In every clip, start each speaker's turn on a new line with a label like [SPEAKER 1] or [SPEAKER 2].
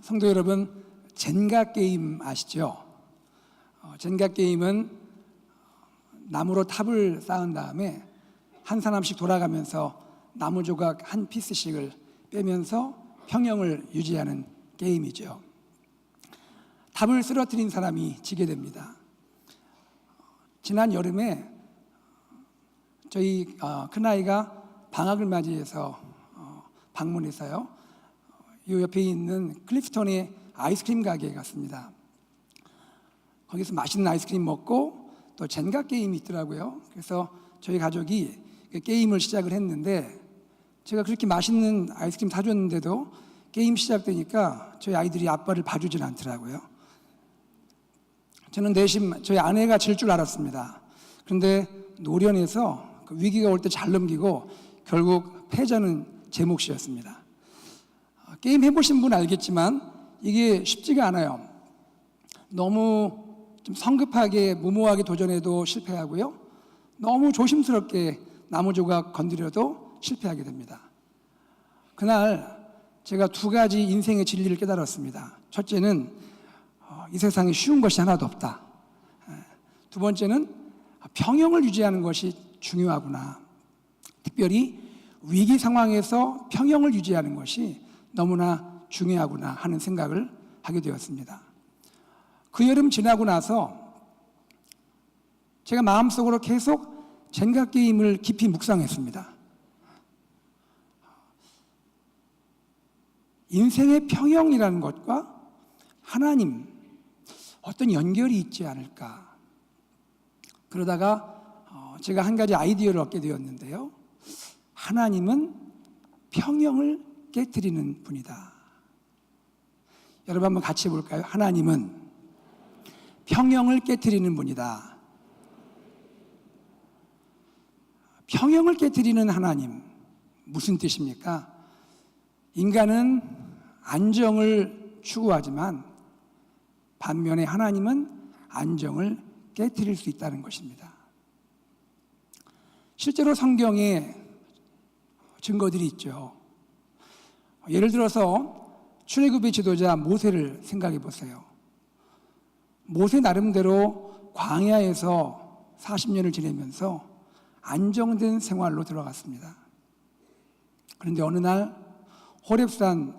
[SPEAKER 1] 성도 여러분, 젠가 게임 아시죠? 젠가 게임은 나무로 탑을 쌓은 다음에 한 사람씩 돌아가면서 나무 조각 한 피스씩을 빼면서 평형을 유지하는 게임이죠. 탑을 쓰러뜨린 사람이 지게 됩니다. 지난 여름에 저희 큰아이가 방학을 맞이해서 방문해서요, 이 옆에 있는 클리프톤의 아이스크림 가게에 갔습니다. 거기서 맛있는 아이스크림 먹고 또 젠가 게임이 있더라고요. 그래서 저희 가족이 그 게임을 시작을 했는데, 제가 그렇게 맛있는 아이스크림 사줬는데도 게임 시작되니까 저희 아이들이 아빠를 봐주질 않더라고요. 저는 내심 저희 아내가 질 줄 알았습니다. 그런데 노련해서 그 위기가 올 때 잘 넘기고 결국 패자는 제 몫이었습니다. 게임 해보신 분 알겠지만 이게 쉽지가 않아요. 너무 좀 성급하게 무모하게 도전해도 실패하고요, 너무 조심스럽게 나무 조각 건드려도 실패하게 됩니다. 그날 제가 두 가지 인생의 진리를 깨달았습니다. 첫째는 이 세상에 쉬운 것이 하나도 없다. 두 번째는 평형을 유지하는 것이 중요하구나. 특별히 위기 상황에서 평형을 유지하는 것이 너무나 중요하구나 하는 생각을 하게 되었습니다. 그 여름 지나고 나서 제가 마음속으로 계속 젠가 게임을 깊이 묵상했습니다. 인생의 평형이라는 것과 하나님, 어떤 연결이 있지 않을까. 그러다가 제가 한 가지 아이디어를 얻게 되었는데요, 하나님은 평형을 깨트리는 분이다. 여러분 한번 같이 해볼까요? 하나님은 평형을 깨트리는 분이다. 평형을 깨트리는 하나님, 무슨 뜻입니까? 인간은 안정을 추구하지만 반면에 하나님은 안정을 깨트릴 수 있다는 것입니다. 실제로 성경에 증거들이 있죠. 예를 들어서 출애굽의 지도자 모세를 생각해 보세요. 모세 나름대로 광야에서 40년을 지내면서 안정된 생활로 들어갔습니다. 그런데 어느 날 호렙산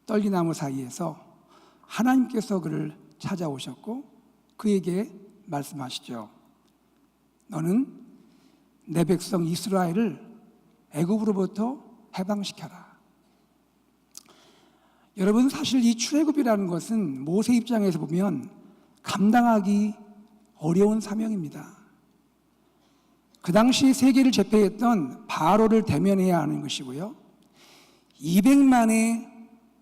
[SPEAKER 1] 떨기나무 사이에서 하나님께서 그를 찾아오셨고 그에게 말씀하시죠. 너는 내 백성 이스라엘을 애굽으로부터 해방시켜라. 여러분, 사실 이 출애굽이라는 것은 모세 입장에서 보면 감당하기 어려운 사명입니다. 그 당시 세계를 제패했던 바로를 대면해야 하는 것이고요, 200만의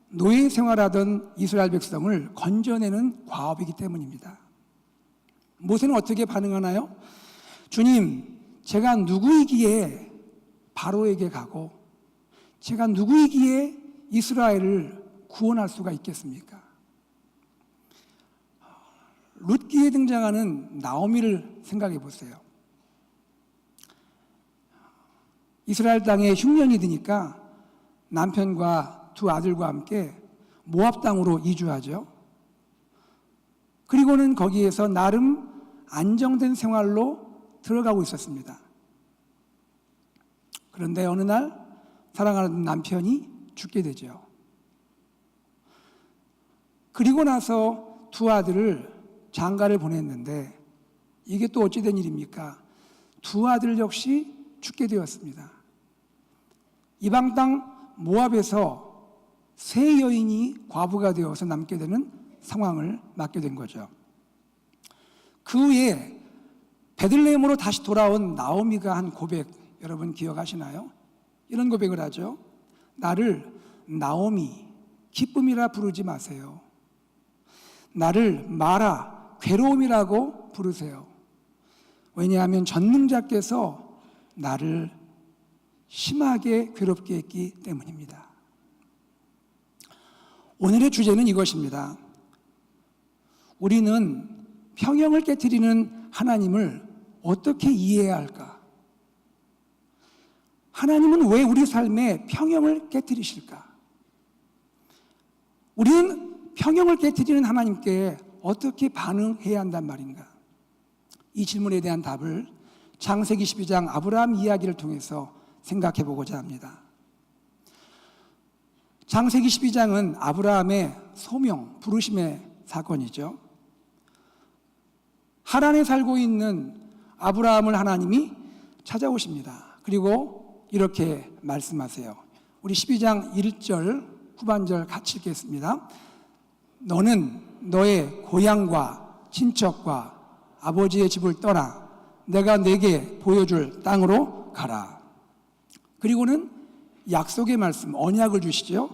[SPEAKER 1] 노예 생활하던 이스라엘 백성을 건져내는 과업이기 때문입니다. 모세는 어떻게 반응하나요? 주님, 제가 누구이기에 바로에게 가고 제가 누구이기에 이스라엘을 구원할 수가 있겠습니까? 룻기에 등장하는 나오미를 생각해 보세요. 이스라엘 땅에 흉년이 드니까 남편과 두 아들과 함께 모압 땅으로 이주하죠. 그리고는 거기에서 나름 안정된 생활로 들어가고 있었습니다. 그런데 어느 날 사랑하는 남편이 죽게 되죠. 그리고 나서 두 아들을 장가를 보냈는데 이게 또 어찌된 일입니까? 두 아들 역시 죽게 되었습니다. 이방 땅 모압에서 세 여인이 과부가 되어서 남게 되는 상황을 맞게 된 거죠. 그 후에 베들레헴으로 다시 돌아온 나오미가 한 고백, 여러분 기억하시나요? 이런 고백을 하죠. 나를 나오미, 기쁨이라 부르지 마세요. 나를 마라, 괴로움이라고 부르세요. 왜냐하면 전능자께서 나를 심하게 괴롭게 했기 때문입니다. 오늘의 주제는 이것입니다. 우리는 평형을 깨트리는 하나님을 어떻게 이해해야 할까? 하나님은 왜 우리 삶에 평형을 깨트리실까? 우리는 평형을 깨트리는 하나님께 어떻게 반응해야 한단 말인가? 이 질문에 대한 답을 창세기 12장 아브라함 이야기를 통해서 생각해 보고자 합니다. 창세기 12장은 아브라함의 소명, 부르심의 사건이죠. 하란에 살고 있는 아브라함을 하나님이 찾아오십니다. 그리고 이렇게 말씀하세요. 우리 12장 1절 후반절 같이 읽겠습니다. 너는 너의 고향과 친척과 아버지의 집을 떠나 내가 네게 보여줄 땅으로 가라. 그리고는 약속의 말씀, 언약을 주시죠.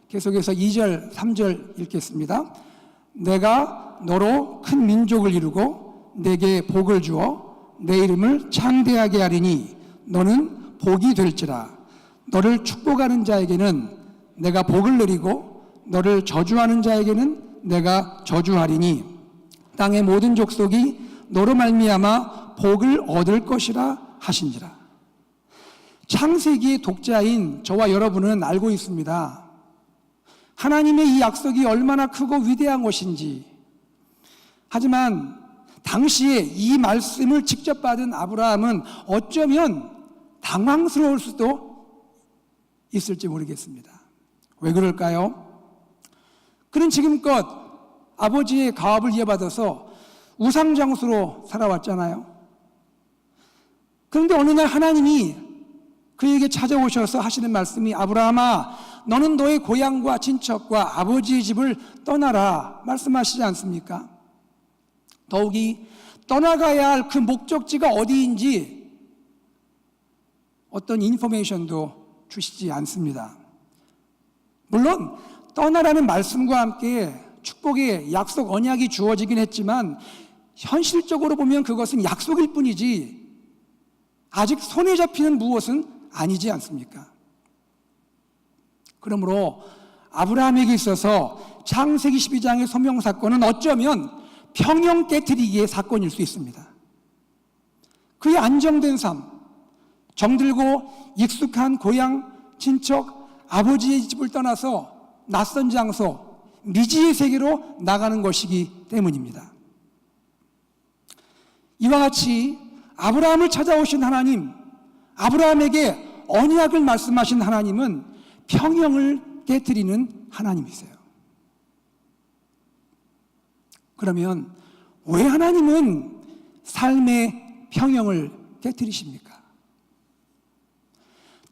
[SPEAKER 1] 계속해서 2절, 3절 읽겠습니다. 내가 너로 큰 민족을 이루고 내게 복을 주어 내 이름을 창대하게 하리니 너는 복이 될지라. 너를 축복하는 자에게는 내가 복을 내리고 너를 저주하는 자에게는 내가 저주하리니 땅의 모든 족속이 너로 말미암아 복을 얻을 것이라 하신지라. 창세기의 독자인 저와 여러분은 알고 있습니다. 하나님의 이 약속이 얼마나 크고 위대한 것인지. 하지만 당시에 이 말씀을 직접 받은 아브라함은 어쩌면 당황스러울 수도 있을지 모르겠습니다. 왜 그럴까요? 그는 지금껏 아버지의 가업을 이어받아서 우상장수로 살아왔잖아요. 그런데 어느 날 하나님이 그에게 찾아오셔서 하시는 말씀이 아브라함아, 너는 너의 고향과 친척과 아버지의 집을 떠나라 말씀하시지 않습니까? 더욱이 떠나가야 할 그 목적지가 어디인지 어떤 인포메이션도 주시지 않습니다. 물론 떠나라는 말씀과 함께 축복의 약속 언약이 주어지긴 했지만 현실적으로 보면 그것은 약속일 뿐이지 아직 손에 잡히는 무엇은 아니지 않습니까? 그러므로 아브라함에게 있어서 창세기 12장의 소명 사건은 어쩌면 평형 깨트리기의 사건일 수 있습니다. 그의 안정된 삶, 정들고 익숙한 고향, 친척, 아버지의 집을 떠나서 낯선 장소, 미지의 세계로 나가는 것이기 때문입니다. 이와 같이 아브라함을 찾아오신 하나님, 아브라함에게 언약을 말씀하신 하나님은 평형을 깨트리는 하나님이세요. 그러면 왜 하나님은 삶의 평형을 깨트리십니까?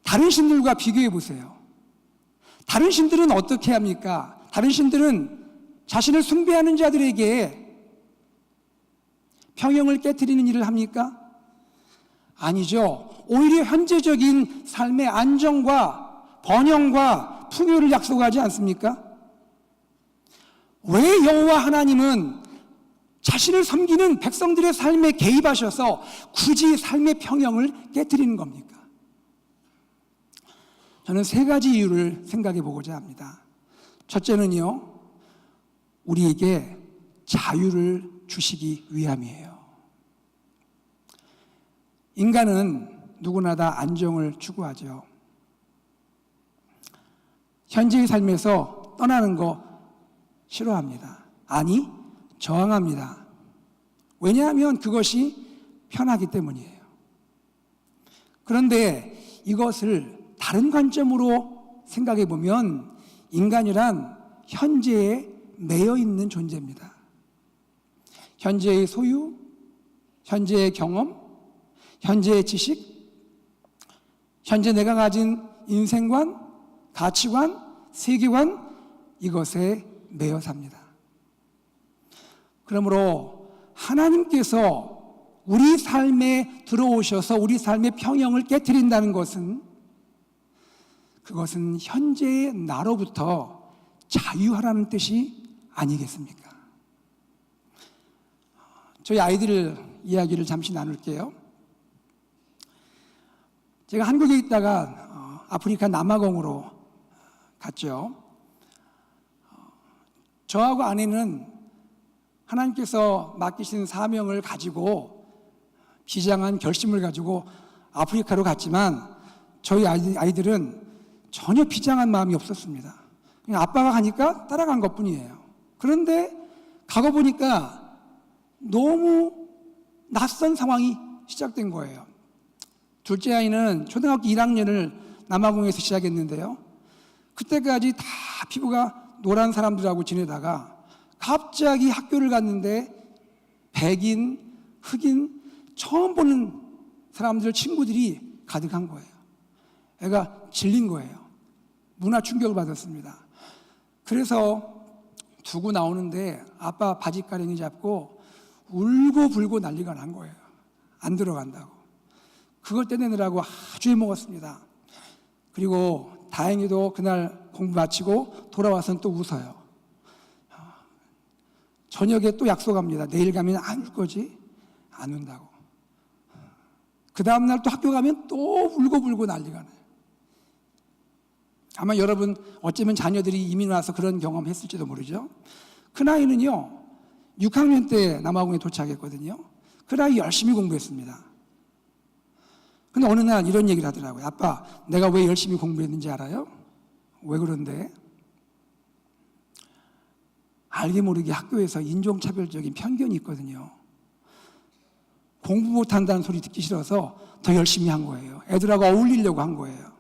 [SPEAKER 1] 다른 신들과 비교해 보세요. 다른 신들은 어떻게 합니까? 다른 신들은 자신을 숭배하는 자들에게 평형을 깨트리는 일을 합니까? 아니죠. 오히려 현재적인 삶의 안정과 번영과 풍요를 약속하지 않습니까? 왜 여호와 하나님은 자신을 섬기는 백성들의 삶에 개입하셔서 굳이 삶의 평형을 깨트리는 겁니까? 저는 세 가지 이유를 생각해 보고자 합니다. 첫째는요, 우리에게 자유를 주시기 위함이에요. 인간은 누구나 다 안정을 추구하죠. 현재의 삶에서 떠나는 거 싫어합니다. 아니, 저항합니다. 왜냐하면 그것이 편하기 때문이에요. 그런데 이것을 다른 관점으로 생각해 보면 인간이란 현재에 매여 있는 존재입니다. 현재의 소유, 현재의 경험, 현재의 지식, 현재 내가 가진 인생관, 가치관, 세계관, 이것에 매여 삽니다. 그러므로 하나님께서 우리 삶에 들어오셔서 우리 삶의 평형을 깨트린다는 것은 그것은 현재의 나로부터 자유하라는 뜻이 아니겠습니까? 저희 아이들 이야기를 잠시 나눌게요. 제가 한국에 있다가 아프리카 남아공으로 갔죠. 저하고 아내는 하나님께서 맡기신 사명을 가지고 비장한 결심을 가지고 아프리카로 갔지만 저희 아이들은 전혀 비장한 마음이 없었습니다. 그냥 아빠가 가니까 따라간 것뿐이에요. 그런데 가고 보니까 너무 낯선 상황이 시작된 거예요. 둘째 아이는 초등학교 1학년을 남아공에서 시작했는데요. 그때까지 다 피부가 노란 사람들하고 지내다가 갑자기 학교를 갔는데 백인, 흑인, 처음 보는 사람들, 친구들이 가득한 거예요. 애가 질린 거예요. 문화 충격을 받았습니다. 그래서 두고 나오는데 아빠 바지가랭이 잡고 울고 불고 난리가 난 거예요. 안 들어간다고. 그걸 떼내느라고 아주 해먹었습니다. 그리고 다행히도 그날 공부 마치고 돌아와서는 또 웃어요. 저녁에 또 약속합니다. 내일 가면 안 울 거지? 안 운다고. 그 다음날 또 학교 가면 또 울고 불고 난리가 나요. 아마 여러분 어쩌면 자녀들이 이민 와서 그런 경험했을지도 모르죠. 큰아이는요 6학년 때 남아공에 도착했거든요. 큰아이 열심히 공부했습니다. 근데 어느 날 이런 얘기를 하더라고요. 아빠, 내가 왜 열심히 공부했는지 알아요? 왜 그런데? 알게 모르게 학교에서 인종차별적인 편견이 있거든요. 공부 못한다는 소리 듣기 싫어서 더 열심히 한 거예요. 애들하고 어울리려고 한 거예요.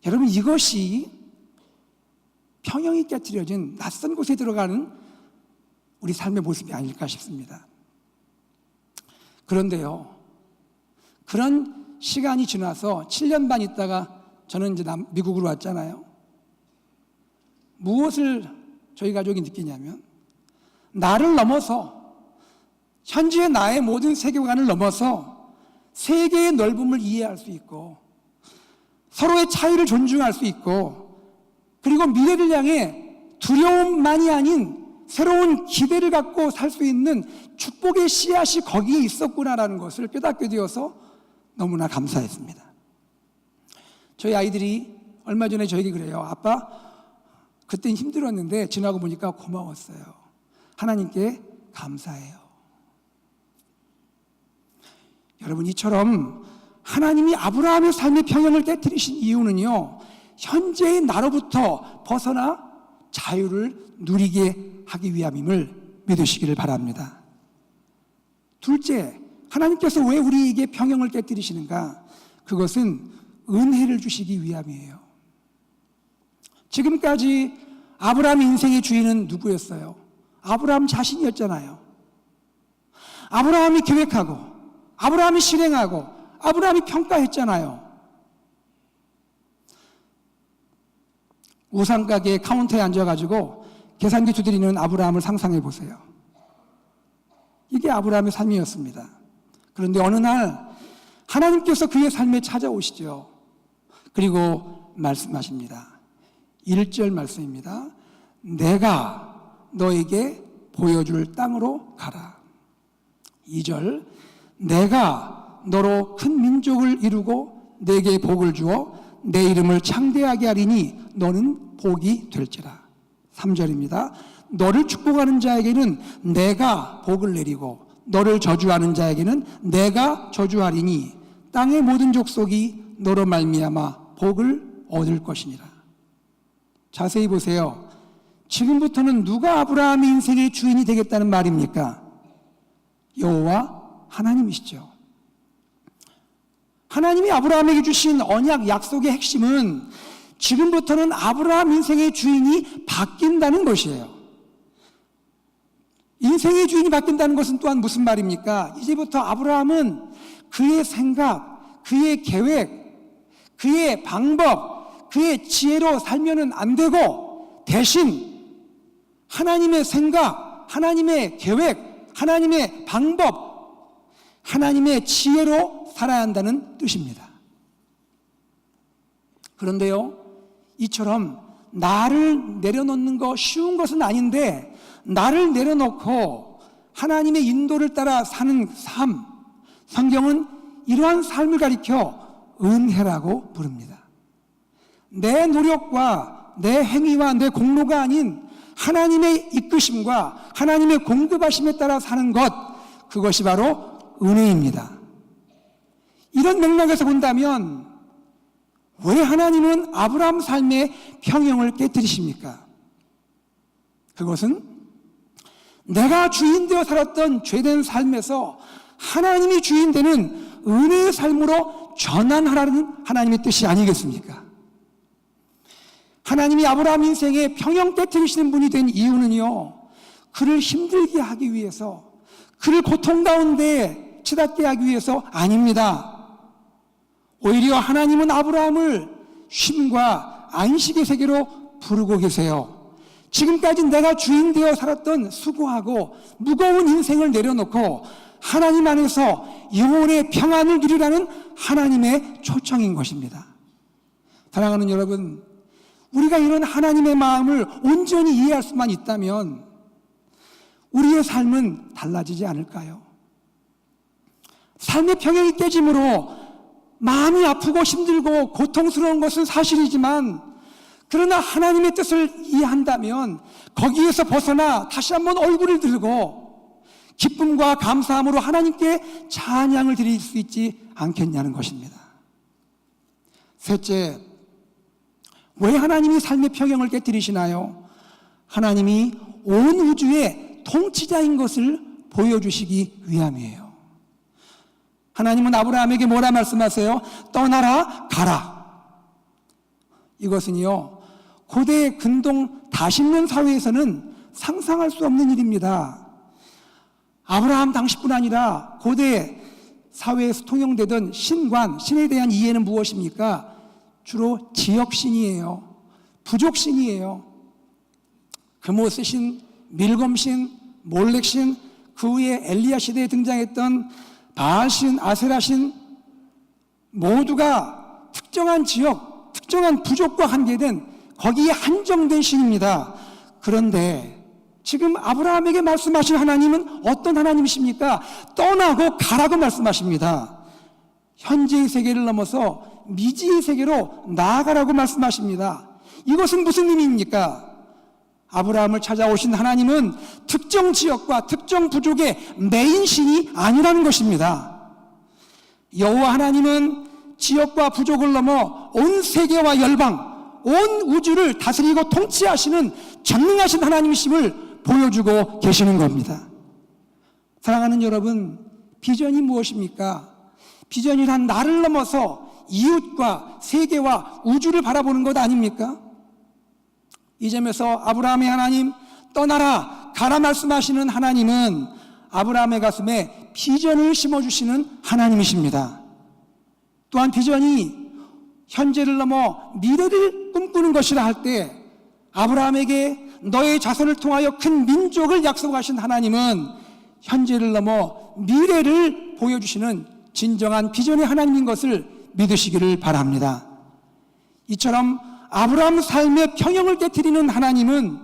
[SPEAKER 1] 여러분, 이것이 평형이 깨트려진 낯선 곳에 들어가는 우리 삶의 모습이 아닐까 싶습니다. 그런데요, 그런 시간이 지나서 7년 반 있다가 저는 이제 미국으로 왔잖아요. 무엇을 저희 가족이 느끼냐면, 나를 넘어서, 현지의 나의 모든 세계관을 넘어서 세계의 넓음을 이해할 수 있고, 서로의 차이를 존중할 수 있고, 그리고 미래를 향해 두려움만이 아닌 새로운 기대를 갖고 살 수 있는 축복의 씨앗이 거기에 있었구나라는 것을 깨닫게 되어서 너무나 감사했습니다. 저희 아이들이 얼마 전에 저에게 그래요. 아빠, 그땐 힘들었는데 지나고 보니까 고마웠어요. 하나님께 감사해요. 여러분, 이처럼 하나님이 아브라함의 삶의 평형을 깨뜨리신 이유는요, 현재의 나로부터 벗어나 자유를 누리게 하기 위함임을 믿으시기를 바랍니다. 둘째, 하나님께서 왜 우리에게 평형을 깨뜨리시는가? 그것은 은혜를 주시기 위함이에요. 지금까지 아브라함 인생의 주인은 누구였어요? 아브라함 자신이었잖아요. 아브라함이 계획하고, 아브라함이 실행하고, 아브라함이 평가했잖아요. 우상가게 카운터에 앉아가지고 계산기 두드리는 아브라함을 상상해 보세요. 이게 아브라함의 삶이었습니다. 그런데 어느 날 하나님께서 그의 삶에 찾아오시죠. 그리고 말씀하십니다. 1절 말씀입니다. 내가 너에게 보여줄 땅으로 가라. 2절, 내가 너로 큰 민족을 이루고 내게 복을 주어 내 이름을 창대하게 하리니 너는 복이 될지라. 3절입니다. 너를 축복하는 자에게는 내가 복을 내리고 너를 저주하는 자에게는 내가 저주하리니 땅의 모든 족속이 너로 말미암아 복을 얻을 것이니라. 자세히 보세요. 지금부터는 누가 아브라함의 인생의 주인이 되겠다는 말입니까? 여호와 하나님이시죠. 하나님이 아브라함에게 주신 언약 약속의 핵심은 지금부터는 아브라함 인생의 주인이 바뀐다는 것이에요. 인생의 주인이 바뀐다는 것은 또한 무슨 말입니까? 이제부터 아브라함은 그의 생각, 그의 계획, 그의 방법, 그의 지혜로 살면은 안 되고 대신 하나님의 생각, 하나님의 계획, 하나님의 방법, 하나님의 지혜로 살아야 한다는 뜻입니다. 그런데요, 이처럼 나를 내려놓는 거 쉬운 것은 아닌데 나를 내려놓고 하나님의 인도를 따라 사는 삶, 성경은 이러한 삶을 가리켜 은혜라고 부릅니다. 내 노력과 내 행위와 내 공로가 아닌 하나님의 이끄심과 하나님의 공급하심에 따라 사는 것, 그것이 바로 은혜입니다. 이런 맥락에서 본다면 왜 하나님은 아브라함 삶의 평형을 깨뜨리십니까? 그것은 내가 주인 되어 살았던 죄된 삶에서 하나님이 주인 되는 은혜의 삶으로 전환하라는 하나님의 뜻이 아니겠습니까? 하나님이 아브라함 인생에 평형 깨뜨리시는 분이 된 이유는요, 그를 힘들게 하기 위해서, 그를 고통 가운데 치닫게 하기 위해서 아닙니다. 오히려 하나님은 아브라함을 쉼과 안식의 세계로 부르고 계세요. 지금까지 내가 주인 되어 살았던 수고하고 무거운 인생을 내려놓고 하나님 안에서 영혼의 평안을 누리라는 하나님의 초청인 것입니다. 사랑하는 여러분, 우리가 이런 하나님의 마음을 온전히 이해할 수만 있다면 우리의 삶은 달라지지 않을까요? 삶의 평형이 깨짐으로 마음이 아프고 힘들고 고통스러운 것은 사실이지만, 그러나 하나님의 뜻을 이해한다면 거기에서 벗어나 다시 한번 얼굴을 들고 기쁨과 감사함으로 하나님께 찬양을 드릴 수 있지 않겠냐는 것입니다. 셋째, 왜 하나님이 삶의 평형을 깨뜨리시나요? 하나님이 온 우주의 통치자인 것을 보여주시기 위함이에요. 하나님은 아브라함에게 뭐라 말씀하세요? 떠나라, 가라. 이것은요, 고대 근동 다심는 사회에서는 상상할 수 없는 일입니다. 아브라함 당시뿐 아니라 고대 사회에서 통용되던 신관, 신에 대한 이해는 무엇입니까? 주로 지역신이에요. 부족신이에요. 금오스신, 밀검신, 몰렉신, 그 후에 엘리야 시대에 등장했던 바알신, 아세라신, 모두가 특정한 지역, 특정한 부족과 관계된 거기에 한정된 신입니다. 그런데 지금 아브라함에게 말씀하신 하나님은 어떤 하나님이십니까? 떠나고 가라고 말씀하십니다. 현재의 세계를 넘어서 미지의 세계로 나아가라고 말씀하십니다. 이것은 무슨 의미입니까? 아브라함을 찾아오신 하나님은 특정 지역과 특정 부족의 메인 신이 아니라는 것입니다. 여호와 하나님은 지역과 부족을 넘어 온 세계와 열방, 온 우주를 다스리고 통치하시는 전능하신 하나님이심을 보여주고 계시는 겁니다. 사랑하는 여러분, 비전이 무엇입니까? 비전이란 나를 넘어서 이웃과 세계와 우주를 바라보는 것 아닙니까? 이 점에서 아브라함의 하나님, 떠나라, 가라 말씀하시는 하나님은 아브라함의 가슴에 비전을 심어주시는 하나님이십니다. 또한 비전이 현재를 넘어 미래를 꿈꾸는 것이라 할 때 아브라함에게 너의 자손을 통하여 큰 민족을 약속하신 하나님은 현재를 넘어 미래를 보여주시는 진정한 비전의 하나님인 것을 믿으시기를 바랍니다. 이처럼 아브라함 삶의 평형을 깨뜨리는 하나님은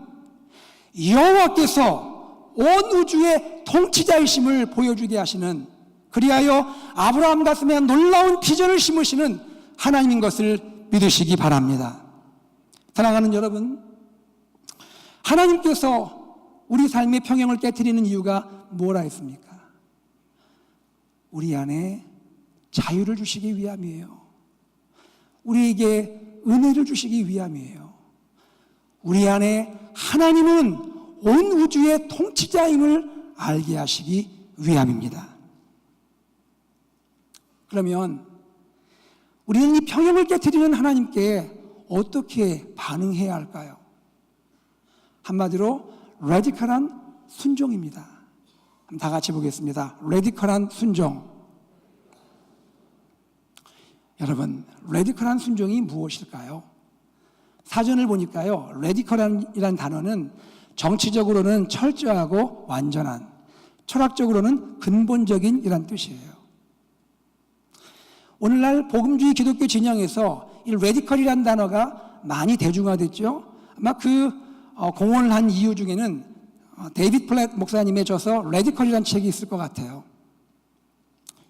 [SPEAKER 1] 여호와께서 온 우주의 통치자이심을 보여주게 하시는, 그리하여 아브라함 가슴에 놀라운 비전을 심으시는 하나님인 것을 믿으시기 바랍니다. 사랑하는 여러분, 하나님께서 우리 삶의 평형을 깨뜨리는 이유가 뭐라 했습니까? 우리 안에 자유를 주시기 위함이에요. 우리에게 은혜를 주시기 위함이에요. 우리 안에 하나님은 온 우주의 통치자임을 알게 하시기 위함입니다. 그러면 우리는 이 평형을 깨뜨리는 하나님께 어떻게 반응해야 할까요? 한마디로 레디컬한 순종입니다. 다 같이 보겠습니다. 레디컬한 순종. 여러분, 레디컬한 순종이 무엇일까요? 사전을 보니까요, 레디컬이라는 단어는 정치적으로는 철저하고 완전한, 철학적으로는 근본적인 이란 뜻이에요. 오늘날 복음주의 기독교 진영에서 이 레디컬이라는 단어가 많이 대중화됐죠. 아마 공헌을 한 이유 중에는 데이빗 플랫 목사님의 저서 레디컬이라는 책이 있을 것 같아요.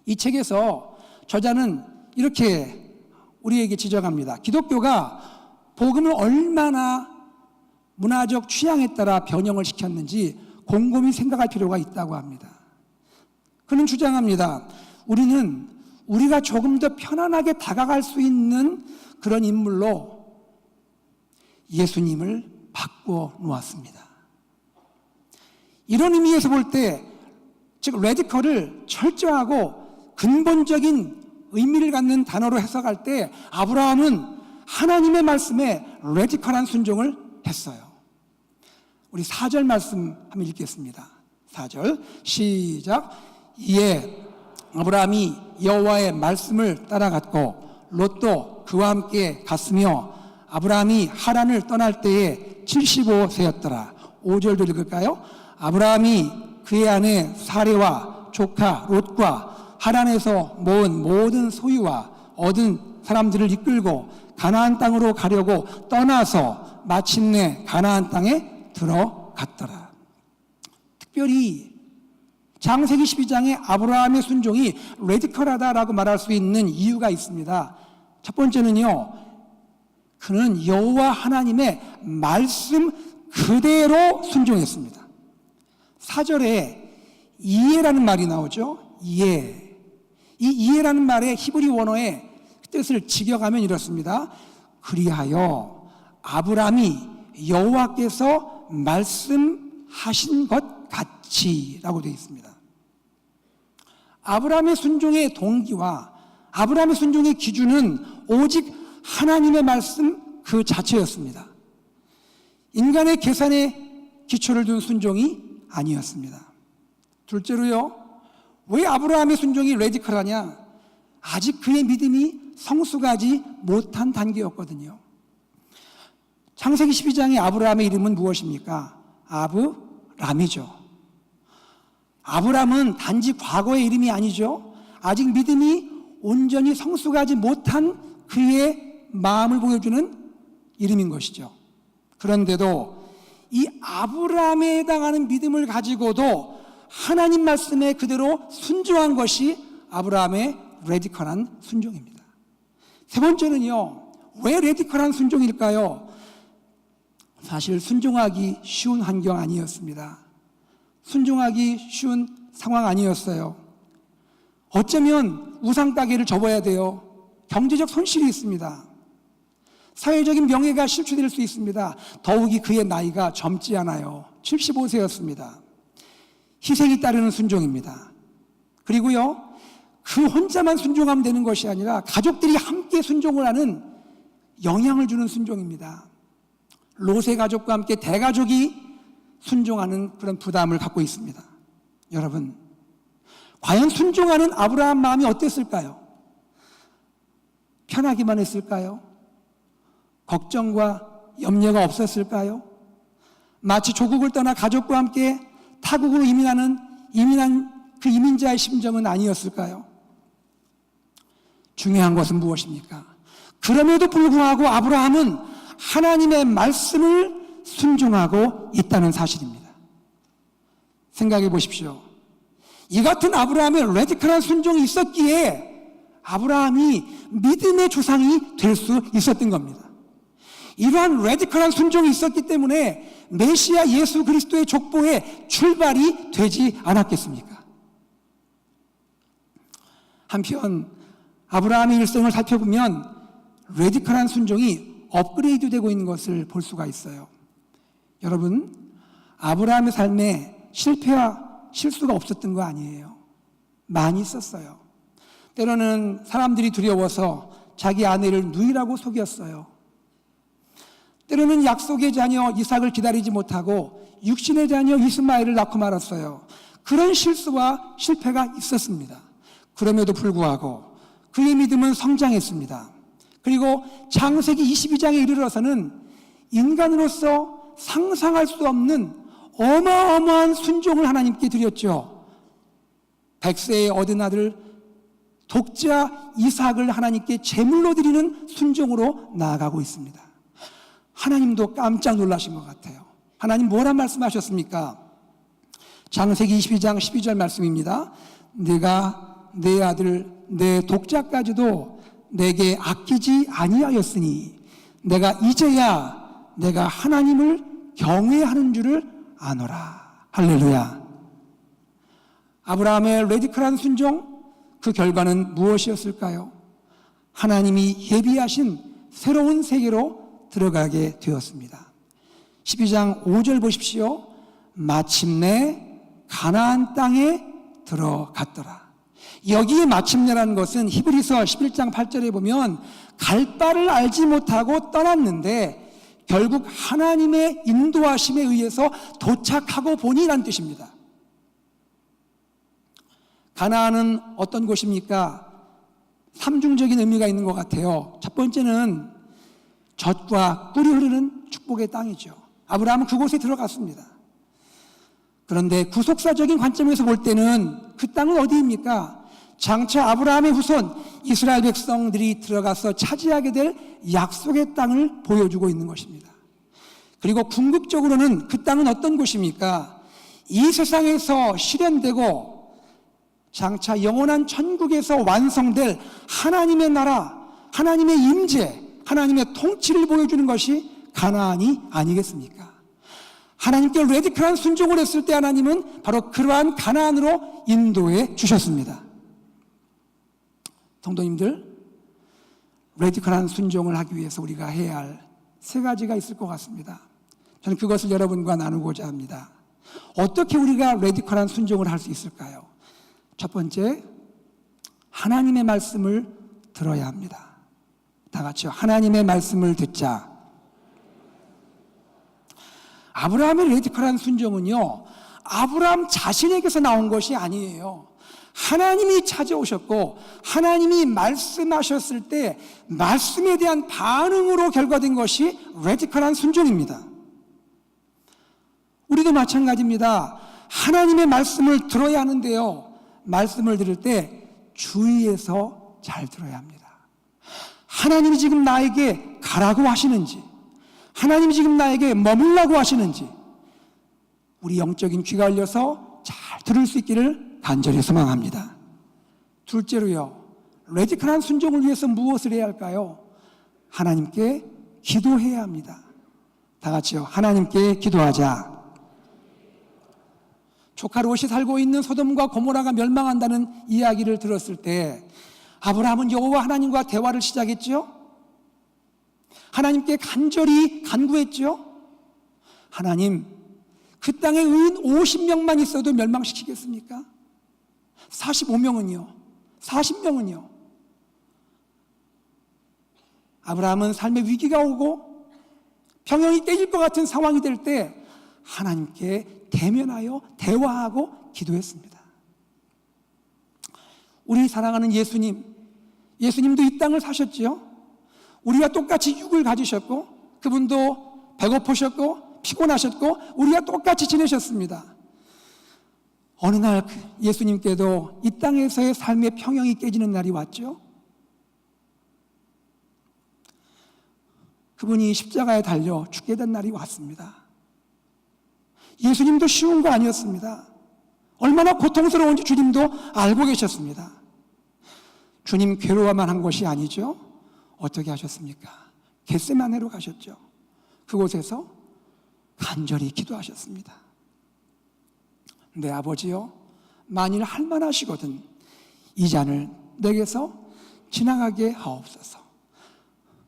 [SPEAKER 1] 이 책에서 저자는 이렇게 우리에게 지적합니다. 기독교가 복음을 얼마나 문화적 취향에 따라 변형을 시켰는지 곰곰이 생각할 필요가 있다고 합니다. 그는 주장합니다. 우리는 우리가 조금 더 편안하게 다가갈 수 있는 그런 인물로 예수님을 바꾸어 놓았습니다. 이런 의미에서 볼 때, 즉 레디컬을 철저하고 근본적인 의미를 갖는 단어로 해석할 때 아브라함은 하나님의 말씀에 레디컬한 순종을 했어요. 우리 4절 말씀 한번 읽겠습니다. 4절 시작. 이에 아브라함이 여호와의 말씀을 따라갔고 롯도 그와 함께 갔으며 아브라함이 하란을 떠날 때에 75세였더라. 5절도 읽을까요? 아브라함이 그의 아내 사레와 조카 롯과 하란에서 모은 모든 소유와 얻은 사람들을 이끌고 가나안 땅으로 가려고 떠나서 마침내 가나안 땅에 들어갔더라. 특별히 창세기 12장에 아브라함의 순종이 레디컬하다라고 말할 수 있는 이유가 있습니다. 첫 번째는요, 그는 여호와 하나님의 말씀 그대로 순종했습니다. 4절에 이해라는 말이 나오죠. 이해. 이 이해라는 말의 히브리 원어의 뜻을 직역하면 이렇습니다. 그리하여 아브라함이 여호와께서 말씀하신 것 같이라고 되어 있습니다. 아브라함의 순종의 동기와 아브라함의 순종의 기준은 오직 하나님의 말씀 그 자체였습니다. 인간의 계산에 기초를 둔 순종이 아니었습니다. 둘째로요, 왜 아브라함의 순종이 레디컬하냐? 아직 그의 믿음이 성숙하지 못한 단계였거든요. 창세기 12장의 아브라함의 이름은 무엇입니까? 아브람이죠. 아브람은 단지 과거의 이름이 아니죠. 아직 믿음이 온전히 성숙하지 못한 그의 마음을 보여주는 이름인 것이죠. 그런데도 이 아브람에 해당하는 믿음을 가지고도 하나님 말씀에 그대로 순종한 것이 아브라함의 레디컬한 순종입니다. 세 번째는요, 왜 레디컬한 순종일까요? 사실 순종하기 쉬운 환경 아니었습니다. 순종하기 쉬운 상황 아니었어요. 어쩌면 우상 가게를 접어야 돼요. 경제적 손실이 있습니다. 사회적인 명예가 실추될 수 있습니다. 더욱이 그의 나이가 젊지 않아요. 75세였습니다. 희생이 따르는 순종입니다. 그리고요, 그 혼자만 순종하면 되는 것이 아니라 가족들이 함께 순종을 하는 영향을 주는 순종입니다. 롯의 가족과 함께 대가족이 순종하는 그런 부담을 갖고 있습니다. 여러분, 과연 순종하는 아브라함 마음이 어땠을까요? 편하기만 했을까요? 걱정과 염려가 없었을까요? 마치 조국을 떠나 가족과 함께 타국으로 이민한 그 이민자의 심정은 아니었을까요? 중요한 것은 무엇입니까? 그럼에도 불구하고 아브라함은 하나님의 말씀을 순종하고 있다는 사실입니다. 생각해 보십시오. 이 같은 아브라함의 레디컬한 순종이 있었기에 아브라함이 믿음의 조상이 될 수 있었던 겁니다. 이러한 레디컬한 순종이 있었기 때문에 메시아 예수 그리스도의 족보에 출발이 되지 않았겠습니까? 한편 아브라함의 일생을 살펴보면 레디컬한 순종이 업그레이드 되고 있는 것을 볼 수가 있어요. 여러분, 아브라함의 삶에 실패와 실수가 없었던 거 아니에요. 많이 있었어요. 때로는 사람들이 두려워서 자기 아내를 누이라고 속였어요. 때로는 약속의 자녀 이삭을 기다리지 못하고 육신의 자녀 이스마엘을 낳고 말았어요. 그런 실수와 실패가 있었습니다. 그럼에도 불구하고 그의 믿음은 성장했습니다. 그리고 창세기 22장에 이르러서는 인간으로서 상상할 수 없는 어마어마한 순종을 하나님께 드렸죠. 100세에 얻은 아들 독자 이삭을 하나님께 제물로 드리는 순종으로 나아가고 있습니다. 하나님도 깜짝 놀라신 것 같아요. 하나님 뭐라 말씀하셨습니까? 창세기 22장 12절 말씀입니다. 네가 내 아들 내 독자까지도 내게 아끼지 아니하였으니 내가 이제야 내가 하나님을 경외하는 줄을 아노라. 할렐루야. 아브라함의 레디컬한 순종, 그 결과는 무엇이었을까요? 하나님이 예비하신 새로운 세계로 들어가게 되었습니다. 12장 5절 보십시오. 마침내 가나안 땅에 들어갔더라. 여기에 마침내라는 것은 히브리서 11장 8절에 보면 갈 바를 알지 못하고 떠났는데 결국 하나님의 인도하심에 의해서 도착하고 보니라는 뜻입니다. 가나안은 어떤 곳입니까? 삼중적인 의미가 있는 것 같아요. 첫 번째는 젖과 꿀이 흐르는 축복의 땅이죠. 아브라함은 그곳에 들어갔습니다. 그런데 구속사적인 관점에서 볼 때는 그 땅은 어디입니까? 장차 아브라함의 후손 이스라엘 백성들이 들어가서 차지하게 될 약속의 땅을 보여주고 있는 것입니다. 그리고 궁극적으로는 그 땅은 어떤 곳입니까? 이 세상에서 실현되고 장차 영원한 천국에서 완성될 하나님의 나라, 하나님의 임재, 하나님의 통치를 보여주는 것이 가나안이 아니겠습니까? 하나님께 레디컬한 순종을 했을 때 하나님은 바로 그러한 가나안으로 인도해 주셨습니다. 성도님들, 레디컬한 순종을 하기 위해서 우리가 해야 할 세 가지가 있을 것 같습니다. 저는 그것을 여러분과 나누고자 합니다. 어떻게 우리가 레디컬한 순종을 할 수 있을까요? 첫 번째, 하나님의 말씀을 들어야 합니다. 다 같이요. 하나님의 말씀을 듣자. 아브라함의 레디컬한 순종은요, 아브라함 자신에게서 나온 것이 아니에요. 하나님이 찾아오셨고 하나님이 말씀하셨을 때 말씀에 대한 반응으로 결과된 것이 레디컬한 순종입니다. 우리도 마찬가지입니다. 하나님의 말씀을 들어야 하는데요, 말씀을 들을 때 주의해서 잘 들어야 합니다. 하나님이 지금 나에게 가라고 하시는지, 하나님이 지금 나에게 머물라고 하시는지 우리 영적인 귀가 열려서 잘 들을 수 있기를 간절히 소망합니다. 둘째로요, 레디컬한 순종을 위해서 무엇을 해야 할까요? 하나님께 기도해야 합니다. 다 같이요. 하나님께 기도하자. 조카 롯이 살고 있는 소돔과 고모라가 멸망한다는 이야기를 들었을 때 아브라함은 여호와 하나님과 대화를 시작했죠. 하나님께 간절히 간구했죠. 하나님, 그 땅에 의인 50명만 있어도 멸망시키겠습니까? 45명은요? 40명은요? 아브라함은 삶의 위기가 오고 평형이 깨질 것 같은 상황이 될 때 하나님께 대면하여 대화하고 기도했습니다. 우리 사랑하는 예수님도 이 땅을 사셨지요. 우리와 똑같이 육을 가지셨고 그분도 배고프셨고 피곤하셨고 우리와 똑같이 지내셨습니다. 어느 날 예수님께도 이 땅에서의 삶의 평형이 깨지는 날이 왔죠. 그분이 십자가에 달려 죽게 된 날이 왔습니다. 예수님도 쉬운 거 아니었습니다. 얼마나 고통스러운지 주님도 알고 계셨습니다. 주님 괴로워만 한 것이 아니죠. 어떻게 하셨습니까? 겟세마네로 가셨죠. 그곳에서 간절히 기도하셨습니다. 내 아버지여, 만일 할만하시거든 이 잔을 내게서 지나가게 하옵소서.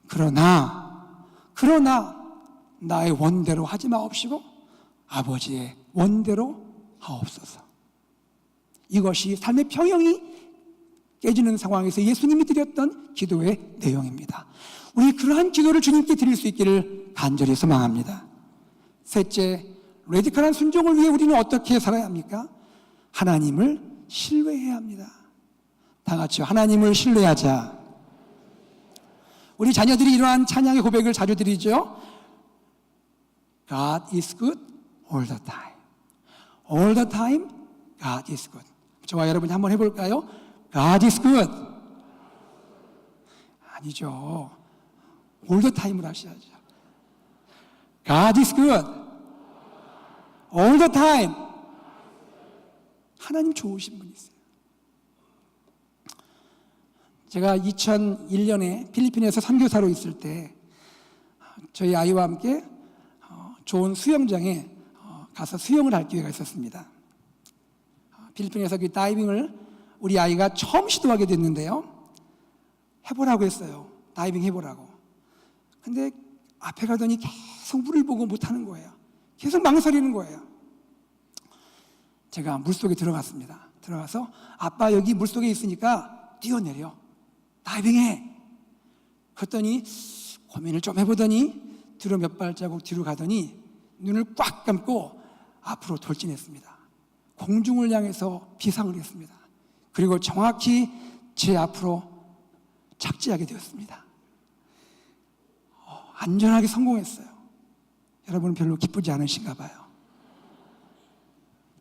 [SPEAKER 1] 그러나 나의 원대로 하지 마옵시고 아버지의 원대로 하옵소서. 이것이 삶의 평형이 깨지는 상황에서 예수님이 드렸던 기도의 내용입니다. 우리 그러한 기도를 주님께 드릴 수 있기를 간절히 소망합니다. 셋째, 레디컬한 순종을 위해 우리는 어떻게 살아야 합니까? 하나님을 신뢰해야 합니다. 다 같이요. 하나님을 신뢰하자. 우리 자녀들이 이러한 찬양의 고백을 자주 드리죠. God is good all the time. All the time, God is good. 저와 여러분이 한번 해볼까요? God is good. 아니죠. All the time을 하셔야죠. God is good. All the time. 하나님 좋으신 분이세요. 제가 2001년에 필리핀에서 선교사로 있을 때 저희 아이와 함께 좋은 수영장에 가서 수영을 할 기회가 있었습니다. 필리핀에서 그 다이빙을 우리 아이가 처음 시도하게 됐는데요. 해보라고 했어요. 다이빙 해보라고. 근데 앞에 가더니 계속 물을 보고 못하는 거예요. 계속 망설이는 거예요. 제가 물속에 들어갔습니다. 들어가서 아빠 여기 물속에 있으니까 뛰어내려. 다이빙해. 그랬더니 고민을 좀 해보더니 뒤로 몇 발자국 뒤로 가더니 눈을 꽉 감고 앞으로 돌진했습니다. 공중을 향해서 비상을 했습니다. 그리고 정확히 제 앞으로 착지하게 되었습니다. 안전하게 성공했어요. 여러분은 별로 기쁘지 않으신가 봐요.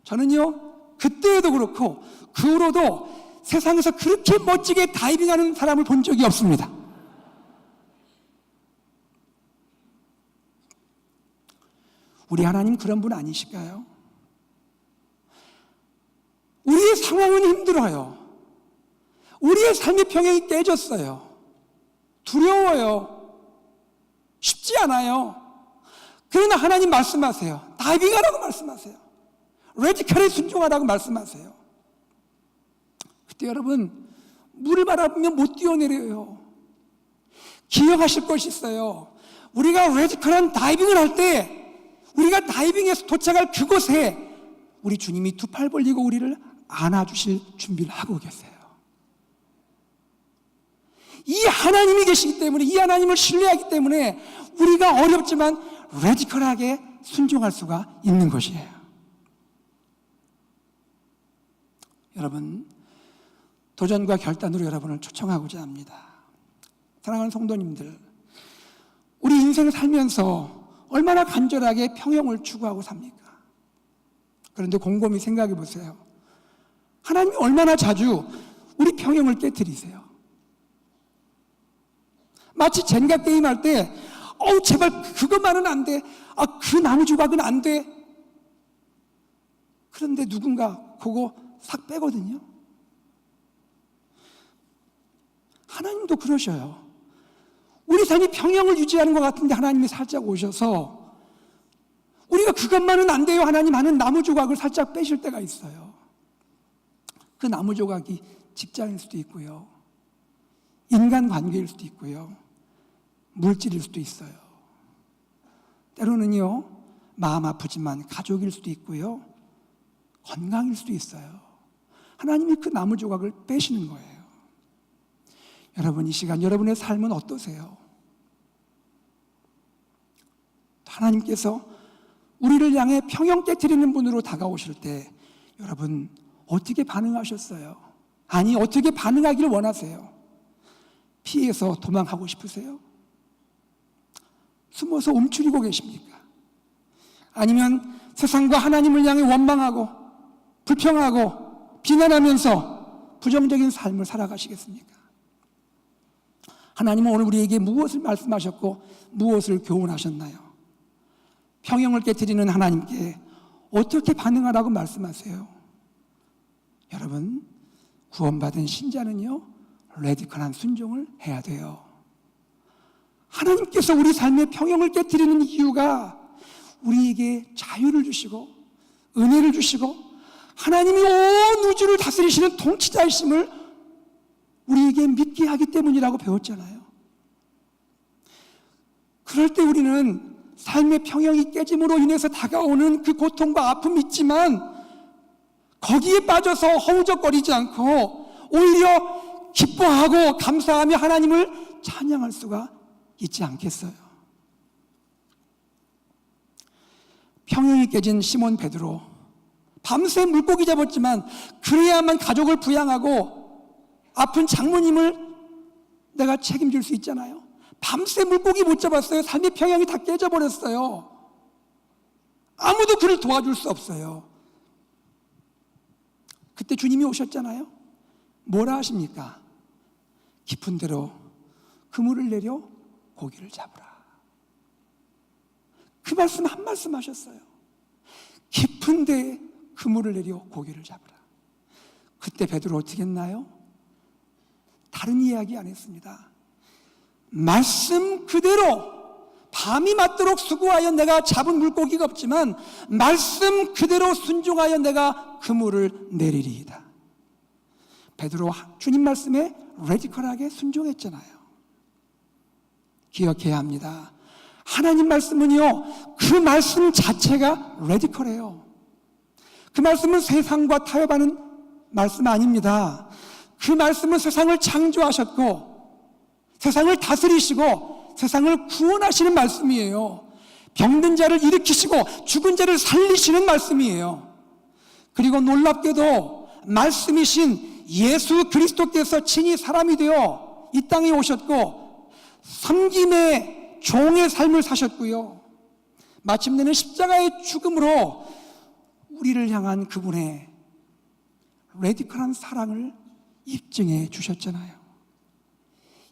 [SPEAKER 1] 저는요, 그때에도 그렇고 그 후로도 세상에서 그렇게 멋지게 다이빙하는 사람을 본 적이 없습니다. 우리 하나님 그런 분 아니실까요? 우리의 상황은 힘들어요. 우리의 삶의 평행이 깨졌어요. 두려워요. 쉽지 않아요. 그러나 하나님 말씀하세요. 다이빙하라고 말씀하세요. 레디컬에 순종하라고 말씀하세요. 그때 여러분, 물을 바라보면 못 뛰어내려요. 기억하실 것이 있어요. 우리가 레디컬한 다이빙을 할 때, 우리가 다이빙해서 도착할 그곳에 우리 주님이 두 팔 벌리고 우리를 안아주실 준비를 하고 계세요. 이 하나님이 계시기 때문에, 이 하나님을 신뢰하기 때문에 우리가 어렵지만 레디컬하게 순종할 수가 있는 것이에요. 여러분, 도전과 결단으로 여러분을 초청하고자 합니다. 사랑하는 성도님들, 우리 인생을 살면서 얼마나 간절하게 평형을 추구하고 삽니까? 그런데 곰곰이 생각해 보세요. 하나님이 얼마나 자주 우리 평형을 깨트리세요. 마치 젠가 게임 할 때 제발 그것만은 안 돼. 그 나무 조각은 안 돼. 그런데 누군가 그거 싹 빼거든요. 하나님도 그러셔요. 우리 삶이 평형을 유지하는 것 같은데 하나님이 살짝 오셔서 우리가 그것만은 안 돼요 하나님 하는 나무 조각을 살짝 빼실 때가 있어요. 그 나무 조각이 직장일 수도 있고요, 인간관계일 수도 있고요, 물질일 수도 있어요. 때로는요, 마음 아프지만 가족일 수도 있고요, 건강일 수도 있어요. 하나님이 그 나무 조각을 빼시는 거예요. 여러분, 이 시간 여러분의 삶은 어떠세요? 하나님께서 우리를 향해 평형 깨트리는 분으로 다가오실 때 여러분 어떻게 반응하셨어요? 아니, 어떻게 반응하기를 원하세요? 피해서 도망하고 싶으세요? 숨어서 움츠리고 계십니까? 아니면 세상과 하나님을 향해 원망하고 불평하고 비난하면서 부정적인 삶을 살아가시겠습니까? 하나님은 오늘 우리에게 무엇을 말씀하셨고 무엇을 교훈하셨나요? 평형을 깨트리는 하나님께 어떻게 반응하라고 말씀하세요? 여러분, 구원받은 신자는요, 레디컬한 순종을 해야 돼요. 하나님께서 우리 삶의 평형을 깨트리는 이유가 우리에게 자유를 주시고 은혜를 주시고 하나님이 온 우주를 다스리시는 통치자이심을 우리에게 믿게 하기 때문이라고 배웠잖아요. 그럴 때 우리는 삶의 평형이 깨짐으로 인해서 다가오는 그 고통과 아픔이 있지만 거기에 빠져서 허우적거리지 않고 오히려 기뻐하고 감사하며 하나님을 찬양할 수가 있지 않겠어요? 평형이 깨진 시몬 베드로, 밤새 물고기 잡았지만 그래야만 가족을 부양하고 아픈 장모님을 내가 책임질 수 있잖아요. 밤새 물고기 못 잡았어요. 삶의 평형이 다 깨져버렸어요. 아무도 그를 도와줄 수 없어요. 그때 주님이 오셨잖아요. 뭐라 하십니까? 깊은 데로 그물을 내려 고기를 잡으라. 그 말씀 한 말씀 하셨어요. 깊은 데에 그물을 내려 고기를 잡으라. 그때 베드로 어떻게 했나요? 다른 이야기 안 했습니다. 말씀 그대로 밤이 맞도록 수고하여 내가 잡은 물고기가 없지만 말씀 그대로 순종하여 내가 그물을 내리리이다. 베드로 주님 말씀에 레디컬하게 순종했잖아요. 기억해야 합니다. 하나님 말씀은요, 그 말씀 자체가 레디컬해요. 그 말씀은 세상과 타협하는 말씀 아닙니다. 그 말씀은 세상을 창조하셨고 세상을 다스리시고 세상을 구원하시는 말씀이에요. 병든 자를 일으키시고 죽은 자를 살리시는 말씀이에요. 그리고 놀랍게도 말씀이신 예수 그리스도께서 친히 사람이 되어 이 땅에 오셨고 섬김의 종의 삶을 사셨고요, 마침내는 십자가의 죽음으로 우리를 향한 그분의 레디컬한 사랑을 입증해 주셨잖아요.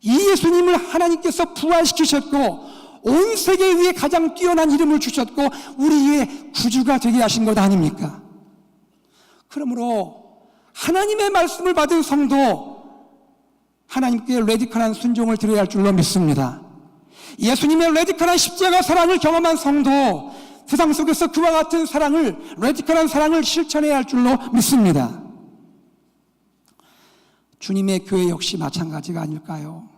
[SPEAKER 1] 이 예수님을 하나님께서 부활시키셨고 온 세계 위에 가장 뛰어난 이름을 주셨고 우리의 구주가 되게 하신 것 아닙니까? 그러므로 하나님의 말씀을 받은 성도, 하나님께 레디컬한 순종을 드려야 할 줄로 믿습니다. 예수님의 레디컬한 십자가 사랑을 경험한 성도, 세상 속에서 그와 같은 사랑을, 레디컬한 사랑을 실천해야 할 줄로 믿습니다. 주님의 교회 역시 마찬가지가 아닐까요?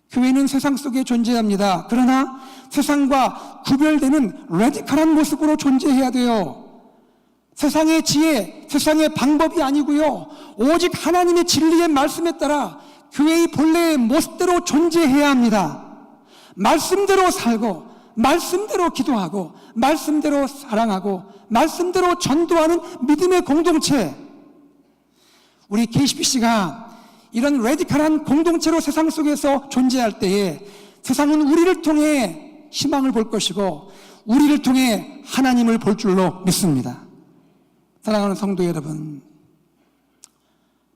[SPEAKER 1] 교회는 세상 속에 존재합니다. 그러나 세상과 구별되는 레디컬한 모습으로 존재해야 돼요. 세상의 지혜, 세상의 방법이 아니고요, 오직 하나님의 진리의 말씀에 따라 교회의 본래의 모습대로 존재해야 합니다. 말씀대로 살고 말씀대로 기도하고 말씀대로 사랑하고 말씀대로 전도하는 믿음의 공동체, 우리 KCPC가 이런 레디컬한 공동체로 세상 속에서 존재할 때에 세상은 우리를 통해 희망을 볼 것이고 우리를 통해 하나님을 볼 줄로 믿습니다. 사랑하는 성도 여러분,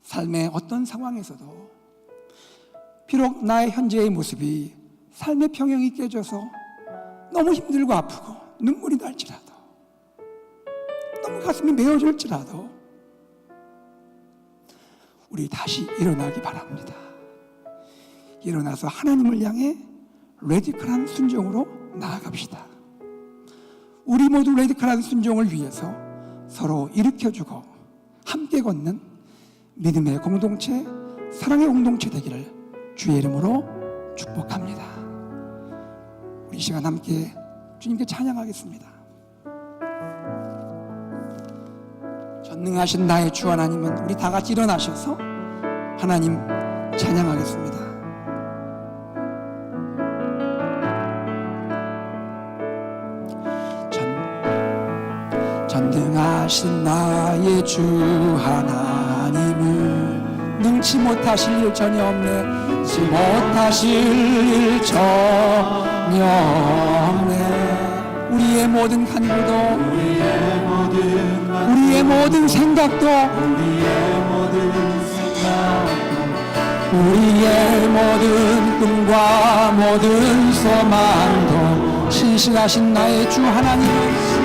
[SPEAKER 1] 삶의 어떤 상황에서도 비록 나의 현재의 모습이 삶의 평형이 깨져서 너무 힘들고 아프고 눈물이 날지라도, 너무 가슴이 메어질지라도 우리 다시 일어나기 바랍니다. 일어나서 하나님을 향해 레디컬한 순종으로 나아갑시다. 우리 모두 레디컬한 순종을 위해서 서로 일으켜주고 함께 걷는 믿음의 공동체, 사랑의 공동체 되기를 주의 이름으로 축복합니다. 우리 시간 함께 주님께 찬양하겠습니다. 전능하신 나의 주 하나님은, 우리 다 같이 일어나셔서 하나님 찬양하겠습니다. 전능하신 나의 주 하나님은 능치 못하실 일 전혀 없네, 능치 못하실 일 전혀 없네. 우리의 모든 간구도, 우리의 모든 생각도, 우리의 모든 꿈과 모든 소망도 신실하신 나의 주 하나님은,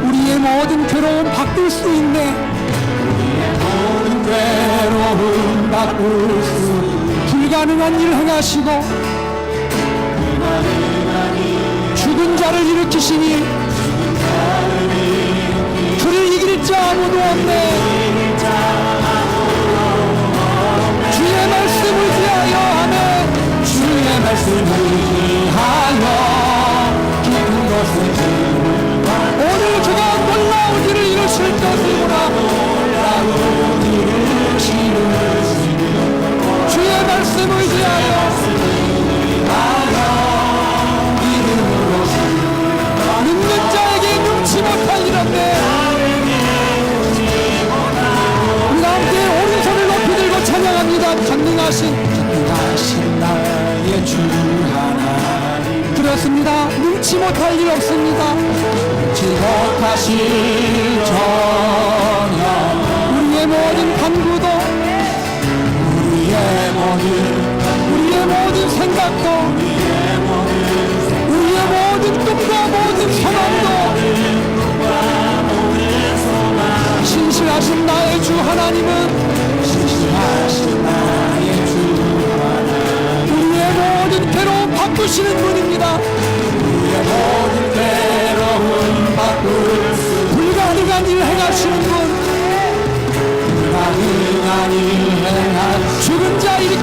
[SPEAKER 1] 우리의 모든 괴로움 바꿀 수 있네. 우리의 모든 괴로움 바꿀 수, 불가능한 일 행하시고 죽은 자를 일으키시니 그를 이길 자 아무도 없네. 주의 말씀을 위하여, 아멘. 주의 말씀을 위하여 깊은 곳에 오늘 그가 놀라운 일을 이루실 것이구나. 놀라운 일을 이루실 주의 말씀을 위하여 믿음으로 믿는 자에게 능치 못할 일 없네. 우리가 함께 오른손을 높이 들고 찬양합니다. 전능하신 나의 주 하나님, 그렇습니다. 능치 못할 일 없습니다. 능치 못하실 전혀, 우리의 모든 간구도, 우리의 모든 생각도, 우리의 모든 꿈과 모든 소망도, 신실하신 나의 주 하나님은, 신실하신 나의 주 하나님, 우리의 모든 괴로움 바꾸시는 분입니다. 우리의 모든 괴로움 바꿀 수, 불가능한 일 행하시는 분,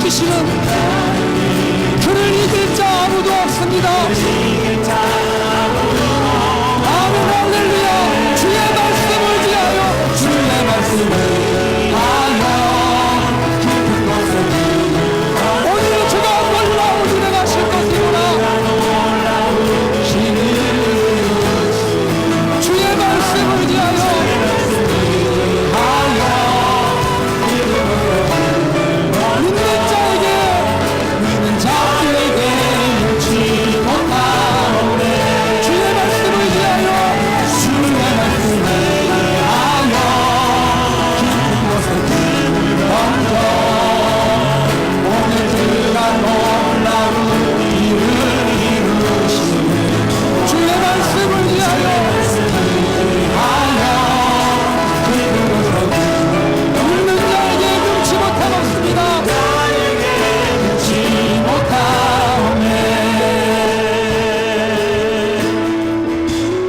[SPEAKER 1] 지키시는 그를 이길 자 아무도 없습니다. 아멘 할렐루야. 주의 말씀을 위하여 주의 말씀을 하여 깊은 곳에 오늘 제가 놀라운 은혜가 하실 것이구나. 주의 말씀을 위하여 믿는 자에게 눈치 못하오네. 주의 말씀을 위하여 깊은 곳에 던져 오늘 그가 놀라운 일을 이루시네. 주의 말씀을 위하여 믿는 자에게 눈치 못하옵습니다. 눈치 못하오네.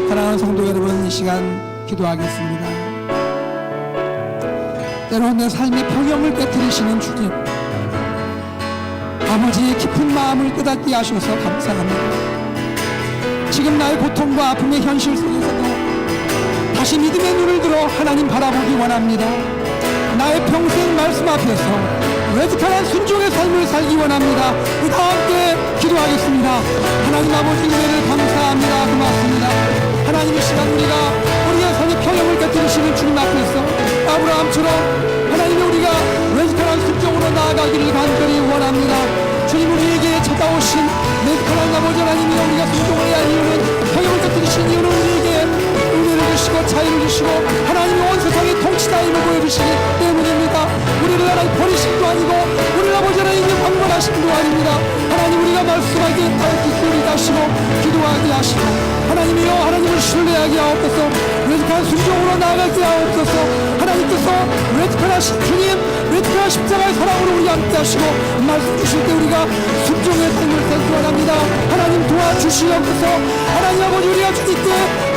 [SPEAKER 1] 사랑하는 성도 여러분, 이 시간 기도하겠습니다. 때로는 내 삶의 평형을 깨뜨리시는 주님, 아버지의 깊은 마음을 깨닫게 하셔서 감사합니다. 지금 나의 고통과 아픔의 현실 속에서도 다시 믿음의 눈을 들어 하나님 바라보기 원합니다. 나의 평생 말씀 앞에서 외득한 순종의 삶을 살기 원합니다. 우리 다 함께 기도하겠습니다. 하나님 아버지 은혜를 감사합니다. 고맙습니다. 하나님 이 시간 우리의 삶의 평형을 깨뜨리시는 주님 앞에서 아브라함처럼 하나님이 우리가 외득한 순종으로 나아가기를 간절히 원합니다. 주님 우리에게 찾아오신 외득한 아버지 하나님이 우리가 순종을 해야 할 이유는 평형을 깨뜨리신 이유는 우리에게 은혜를 주시고 자유를 주시고 하나님이 온 세상의 통치자임을 보여주시기 때문입니다. 우리를 하나님 버리심도 아니고 우리를 아버지 하나님이 방관하심도 아닙니다. 하나님 우리가 말씀하기에 듣기를 하시고 기도하게 하시고 하나님이여 하나님을 신뢰하게 하옵소서. 외득한 순종으로 나아가게 하옵소서. 하나님께서 외득하신 주님 외득한 십자가의 사랑으로 우리 함께 하시고 말씀 주실 때 우리가 순종의 삶을 살기 원합니다. 하나님 도와주시옵소서. 하나님 아버지 우리가 주님께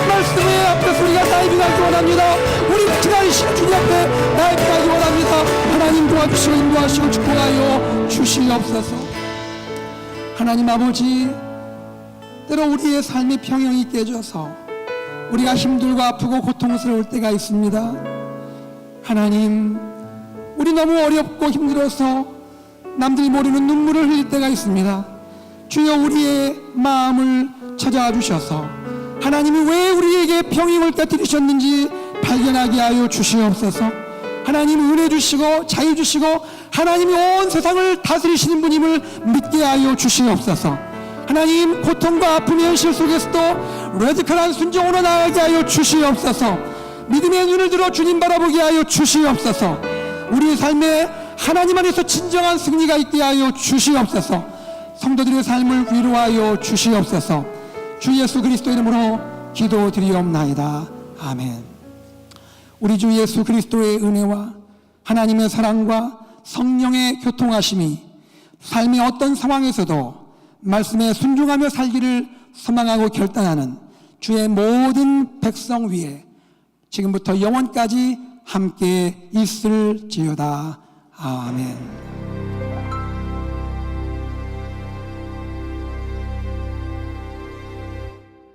[SPEAKER 1] 말씀의 앞에서 우리가 나이비가기 원합니다. 우리 기다리시는 주님 앞에 나이비가기 원합니다. 하나님 도와주시고 인도하시고 축복하여 주시옵소서. 하나님 아버지, 때로 우리의 삶의 평형이 깨져서 우리가 힘들고 아프고 고통스러울 때가 있습니다. 하나님, 우리 너무 어렵고 힘들어서 남들이 모르는 눈물을 흘릴 때가 있습니다. 주여 우리의 마음을 찾아와 주셔서 하나님이 왜 우리에게 평형을 깨뜨리셨는지 발견하게 하여 주시옵소서. 하나님 은혜 주시고 자유 주시고 하나님이 온 세상을 다스리시는 분임을 믿게 하여 주시옵소서. 하나님 고통과 아픔의 현실 속에서도 레디컬한 순종으로 나아가게 하여 주시옵소서. 믿음의 눈을 들어 주님 바라보게 하여 주시옵소서. 우리의 삶에 하나님 안에서 진정한 승리가 있게 하여 주시옵소서. 성도들의 삶을 위로하여 주시옵소서. 주 예수 그리스도 이름으로 기도드리옵나이다. 아멘. 우리 주 예수 그리스도의 은혜와 하나님의 사랑과 성령의 교통하심이 삶의 어떤 상황에서도 말씀에 순종하며 살기를 소망하고 결단하는 주의 모든 백성 위에 지금부터 영원까지 함께 있을지어다. 아멘.